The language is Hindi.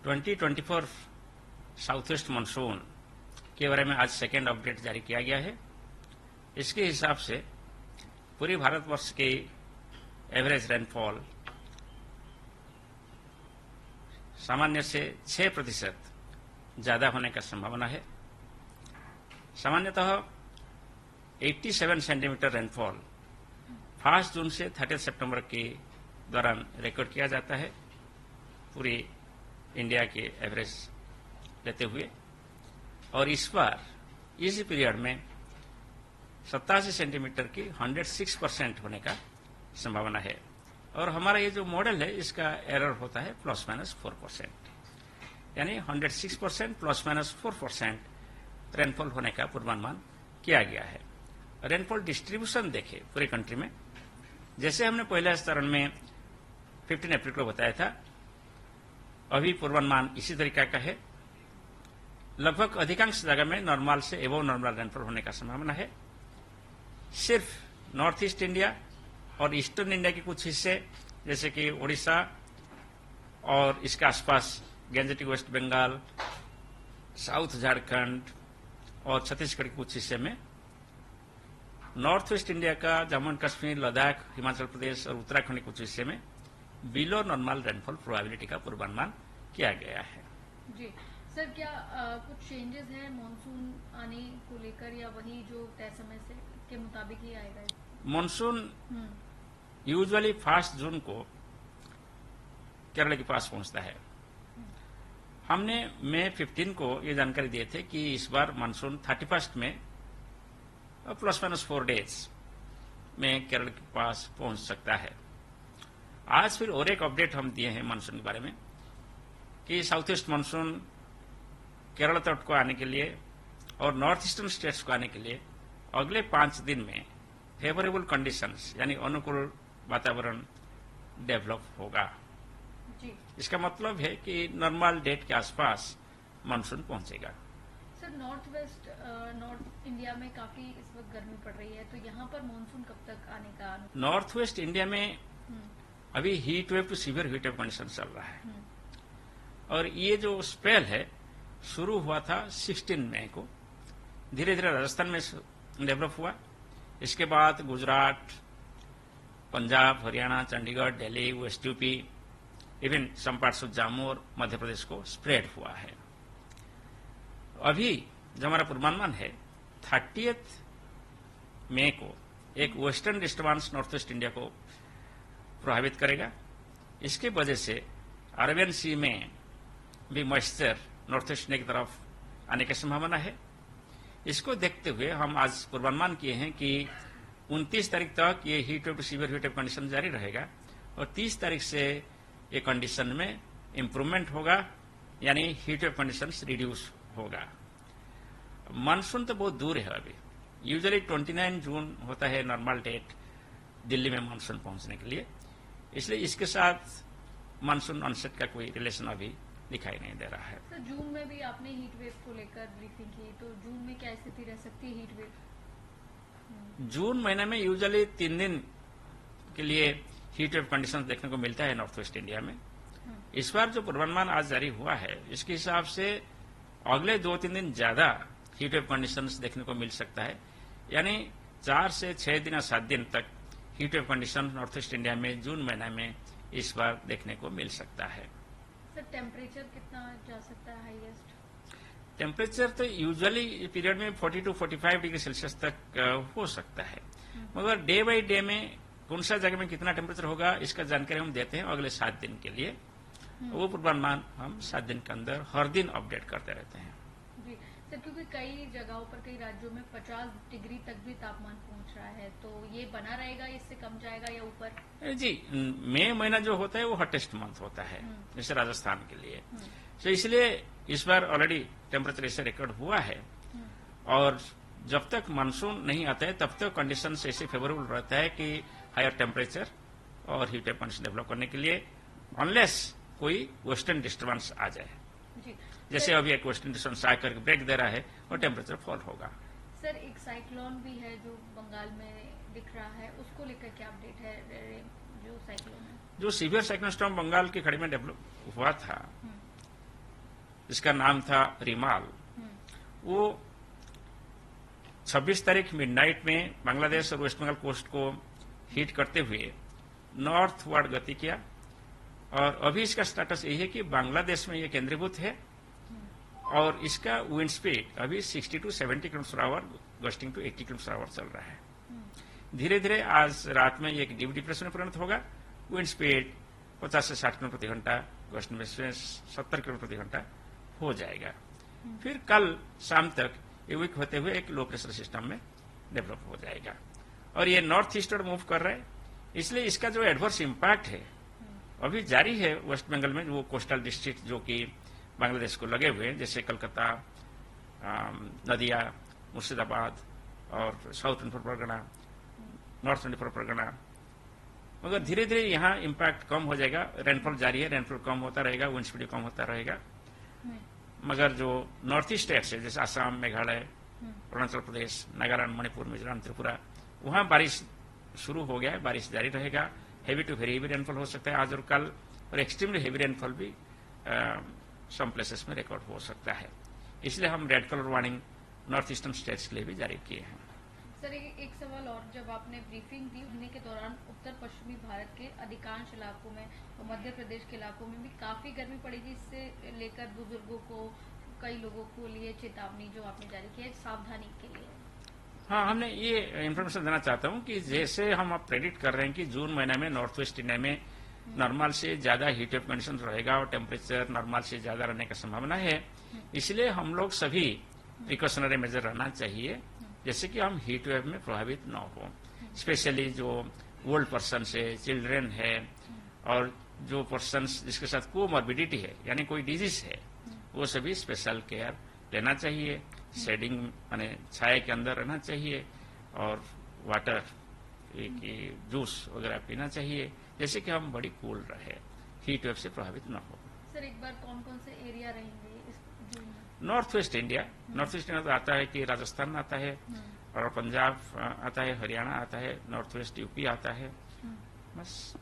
2024 साउथ वेस्ट मानसून के बारे में आज सेकेंड अपडेट जारी किया गया है। इसके हिसाब से पूरी भारतवर्ष की एवरेज रेनफॉल सामान्य से 6% ज्यादा होने का संभावना है। सामान्यतः 87 सेंटीमीटर रेनफॉल 1 जून से 30 सितंबर के दौरान रिकॉर्ड किया जाता है पूरी इंडिया के एवरेज लेते हुए, और इस बार इसी पीरियड में 87 सेंटीमीटर की 106% होने का संभावना है। और हमारा ये जो मॉडल है इसका एरर होता है ±4%, यानी 106% ±4% रेनफॉल होने का पूर्वानुमान किया गया है। रेनफॉल डिस्ट्रीब्यूशन देखें पूरी कंट्री में, जैसे हमने पहले चरण में 15 अप्रैल को बताया था, अभी पूर्वानुमान इसी तरीका का है। लगभग अधिकांश जगह में नॉर्मल से एबव नॉर्मल रेनफॉल होने का संभावना है। सिर्फ नॉर्थ ईस्ट इंडिया और ईस्टर्न इंडिया के कुछ हिस्से जैसे कि उड़ीसा और इसके आसपास gangetic West Bengal, South Jharkhand और छत्तीसगढ़ के कुछ हिस्से में, नॉर्थ वेस्ट इंडिया का जम्मू एंड कश्मीर, लद्दाख, हिमाचल प्रदेश और उत्तराखंड के कुछ हिस्से में बिलो नॉर्मल रेनफॉल प्रोबेबिलिटी का पूर्वानुमान किया गया है। जी सर, क्या कुछ चेंजेस हैं मानसून आने को लेकर, या वही जो तय समय से के मुताबिक ही आएगा? मानसून यूजुअली 1 जून को केरल के पास पहुंचता है। हमने मई 15 को ये जानकारी दिए थे कि इस बार मानसून 31 में ±4 डेज में केरल के पास पहुंच सकता है। आज फिर और एक अपडेट हम दिए हैं मानसून के बारे में कि साउथ ईस्ट मानसून केरल तट को आने के लिए और नॉर्थ ईस्टर्न स्टेट्स को आने के लिए अगले 5 दिन में फेवरेबल कंडीशंस यानी अनुकूल वातावरण डेवलप होगा। जी। इसका मतलब है कि नॉर्मल डेट के आसपास मानसून पहुंचेगा। सर, नॉर्थ इंडिया में काफी इस वक्त गर्मी पड़ रही है, तो यहाँ पर मानसून कब तक आने का? नॉर्थ वेस्ट इंडिया में अभी heat wave to severe heat wave condition चल रहा है, और ये जो स्पेल है शुरू हुआ था 16 मई को, धीरे धीरे राजस्थान में डेवलप हुआ। इसके बाद Gujarat, Punjab, Haryana, Chandigarh, Delhi, West UP, even some parts of Jammu और मध्य प्रदेश को स्प्रेड हुआ है। अभी जो हमारा पूर्वानुमान है 30 मई को एक western disturbance north west India को प्रभावित करेगा। इसके वजह से अरेबियन सी में भी मॉइस्चर नॉर्थ ईस्ट इंडिया की तरफ आने की संभावना है। इसको देखते हुए हम आज पूर्वानुमान किए हैं कि 29 तारीख तक ये heat wave to severe heat wave condition जारी रहेगा, और 30 तारीख से ये कंडीशन में इंप्रूवमेंट होगा, यानी हीट वेव कंडीशन रिड्यूस होगा। मानसून तो बहुत दूर है अभी। यूजुअली 29 जून होता है नॉर्मल डेट दिल्ली में मानसून पहुंचने के लिए, इसलिए इसके साथ मानसून ऑनसेट का कोई रिलेशन अभी दिखाई नहीं दे रहा है। सर, जून में भी आपने हीट वेव को लेकर ब्रीफिंग की, तो जून में क्या स्थिति रह सकती है हीट वेव? जून महीने में यूजुअली 3 दिन के लिए हीट वेव कंडीशन देखने को मिलता है नॉर्थ वेस्ट इंडिया में। इस बार जो पूर्वानुमान आज जारी हुआ है इसके हिसाब से अगले 2-3 दिन ज्यादा हीट वेव कंडीशन देखने को मिल सकता है, यानी 4 से 6 दिन या 7 दिन तक heat wave condition north East India में जून महीने में इस बार देखने को मिल सकता है। सर, टेम्परेचर कितना जा सकता है हाईएस्ट? टेम्परेचर तो यूजुअली पीरियड में 40 to 45 डिग्री सेल्सियस तक हो सकता है, मगर डे बाई डे में कौन सा जगह में कितना टेम्परेचर होगा इसका जानकारी हम देते हैं अगले 7 दिन के लिए। वो पूर्वानुमान हम 7 दिन के अंदर हर दिन अपडेट करते रहते हैं। जी सर, क्योंकि कई जगहों पर, कई राज्यों में 50 डिग्री तक भी तापमान पहुंच रहा है, तो ये बना रहेगा, इससे कम जाएगा या ऊपर? जी, मई महीना जो होता है वो हॉटेस्ट मंथ होता है जैसे राजस्थान के लिए, तो इसलिए इस बार ऑलरेडी टेम्परेचर ऐसे रिकॉर्ड हुआ है, और जब तक मानसून नहीं आता है तब तक कंडीशन ऐसे फेवरेबल रहता है कि हायर टेम्परेचर और हीट वेव कंडीशन डेवलप करने के लिए, अनलेस कोई वेस्टर्न डिस्टर्बेंस आ जाए। जैसे अभी एक वेस्टर्न डिस्टर्बेंस आकर ब्रेक दे रहा है और टेम्परेचर फॉल होगा। सर, एक साइक्लोन भी है जो बंगाल में दिख रहा है, उसको लेकर क्या अपडेट है? जो साइक्लोन है, जो सीवियर साइक्लोन स्टॉर्म बंगाल की खाड़ी में डेवलप हुआ था, जिसका नाम था रिमाल, वो 26 तारीख मिडनाइट में बांग्लादेश और वेस्ट बंगाल कोस्ट को हिट करते हुए नॉर्थवर्ड गति किया और अभी इसका स्टेटस यही है कि बांग्लादेश में ये केंद्रीभूत है और इसका विंड स्पीड अभी 60 to 70 kilometre per hour gusting to 80 kilometre per hour चल रहा है। धीरे धीरे आज रात में ये एक डीप डिप्रेशन में परिणत होगा। विंड स्पीड 50 से 60 किलोमीटर प्रति घंटा, गस्टिंग में 70 किलोमीटर प्रति घंटा हो जाएगा। फिर कल शाम तक ये वीक होते हुए एक लो प्रेशर सिस्टम में डेवलप हो जाएगा और ये नॉर्थ ईस्टर्ड मूव कर रहा है, इसलिए इसका जो एडवर्स इम्पैक्ट है अभी जारी है वेस्ट बंगाल में। वो कोस्टल डिस्ट्रिक्ट जो कि बांग्लादेश को लगे हुए हैं, जैसे कलकत्ता, नदिया, मुर्शिदाबाद और साउथ 24 परगना, नॉर्थ 24 परगना, मगर धीरे धीरे यहाँ इम्पैक्ट कम हो जाएगा। रेनफॉल जारी है, रेनफॉल कम होता रहेगा, विंड स्पीड कम होता रहेगा। मगर जो नॉर्थ ईस्ट स्टेट्स है जैसे आसाम, मेघालय, अरुणाचल प्रदेश, नागालैंड, मणिपुर, मिजोरम, त्रिपुरा, वहां बारिश शुरू हो गया है, बारिश जारी रहेगा। Heavy to very heavy rainfall हो सकता है आज और कल, और एक्सट्रीमली हेवी रेनफॉल भी सम प्लेसेस में रिकॉर्ड हो सकता है। इसलिए हम red colour warning north eastern states के लिए भी जारी किए हैं। सर एक सवाल और, जब आपने ब्रीफिंग दी उन्हीं के दौरान उत्तर पश्चिमी भारत के अधिकांश इलाकों में और मध्य प्रदेश के इलाकों में भी काफी गर्मी पड़ेगी, इससे लेकर बुजुर्गों को, कई लोगों को लिए चेतावनी जो आपने जारी की है सावधानी के लिए। हाँ, हमने ये इन्फॉर्मेशन देना चाहता हूँ कि जैसे हम अब प्रेडिक्ट कर रहे हैं कि जून महीने में नॉर्थ वेस्ट इंडिया में नॉर्मल से ज्यादा हीट वेव कंडीशन रहेगा और टेम्परेचर नॉर्मल से ज्यादा रहने की संभावना है, इसलिए हम लोग सभी प्रिकॉशनरी मेजर रहना चाहिए, जैसे कि हम हीट वेव में प्रभावित न हो। स्पेशली जो ओल्ड पर्सन है, चिल्ड्रेन है और जो पर्सन जिसके साथ कोमॉर्बिडिटी है यानी कोई डिजीज है, वो सभी स्पेशल केयर लेना चाहिए। शेडिंग माने छाया के अंदर रहना चाहिए और वाटर जूस वगैरह पीना चाहिए, जैसे कि हम बड़ी कूल रहे, हीट वेव से प्रभावित न हो। सर एक बार कौन कौन से एरिया रहेंगे इस जून में? North west India, north west India तो आता है कि राजस्थान आता है और पंजाब आता है, हरियाणा आता है, नॉर्थ वेस्ट यूपी आता है, बस।